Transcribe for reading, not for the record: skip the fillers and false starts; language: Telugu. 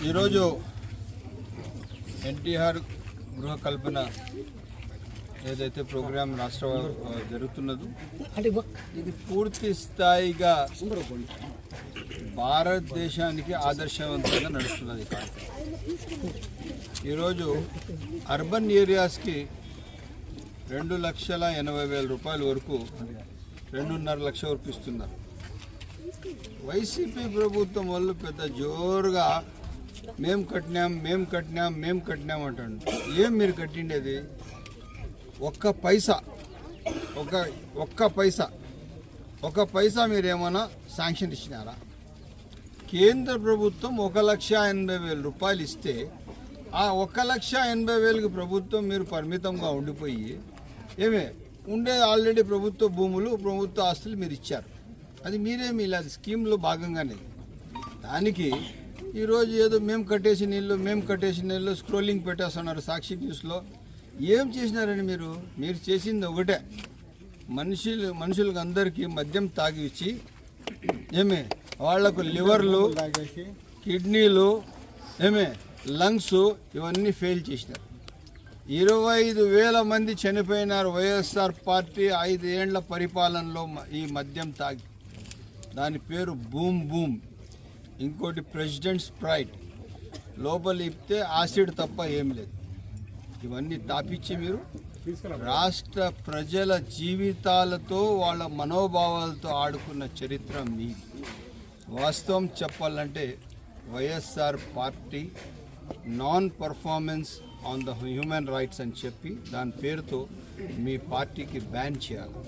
ఈరోజు ఎన్టీఆర్ గృహ కల్పన ఏదైతే ప్రోగ్రాం రాష్ట్ర జరుగుతున్నదో ఇది పూర్తి స్థాయిగా భారతదేశానికి ఆదర్శవంతంగా నడుస్తున్నది. ఈరోజు అర్బన్ ఏరియాస్కి 2,80,000 రూపాయల వరకు 2.5 లక్షల వరకు ఇస్తున్నారు. వైసీపీ ప్రభుత్వం వాళ్ళు పెద్ద జోరుగా మేము కట్టినాం అంటాడు. ఏం మీరు కట్టిండేది? ఒక్క పైసా మీరేమన్నా శాంక్షన్ ఇచ్చినారా? కేంద్ర ప్రభుత్వం 1,80,000 రూపాయలు ఇస్తే ఆ 1,80,000కి ప్రభుత్వం మీరు పరిమితంగా ఉండిపోయి ఉండేది ఆల్రెడీ ప్రభుత్వ భూములు, ప్రభుత్వ ఆస్తులు మీరు ఇచ్చారు. అది మీరేమి ఇలా స్కీమ్లో భాగంగానే దానికి ఈరోజు ఏదో మేము కట్టేసిన ఇల్లు స్క్రోలింగ్ పెట్టేస్తున్నారు సాక్షి న్యూస్లో. ఏం చేసినారని మీరు చేసింది ఒకటే, మనుషులకు అందరికీ మద్యం తాగిచ్చి వాళ్లకు లివర్లు, కిడ్నీలు, లంగ్స్ ఇవన్నీ ఫెయిల్ చేసినారు. 25,000 మంది చనిపోయినారు వైఎస్ఆర్ పార్టీ 5 ఏళ్ల పరిపాలనలో ఈ మద్యం తాగి. దాని పేరు బూమ్. ఇంకోటి ప్రెసిడెంట్ స్ప్రైట్, లోపల ఇప్పితే యాసిడ్ తప్ప ఏం లేదు. ఇవన్నీ తాపిచ్చి మీరు రాష్ట్ర ప్రజల జీవితాలతో వాళ్ళ మనోభావాలతో ఆడుకున్న చరిత్ర మీది. వాస్తవం చెప్పాలంటే YSR party non performance on the human rights అని చెప్పి దాని పేరుతో మీ పార్టీకి బ్యాన్ చేయాలి.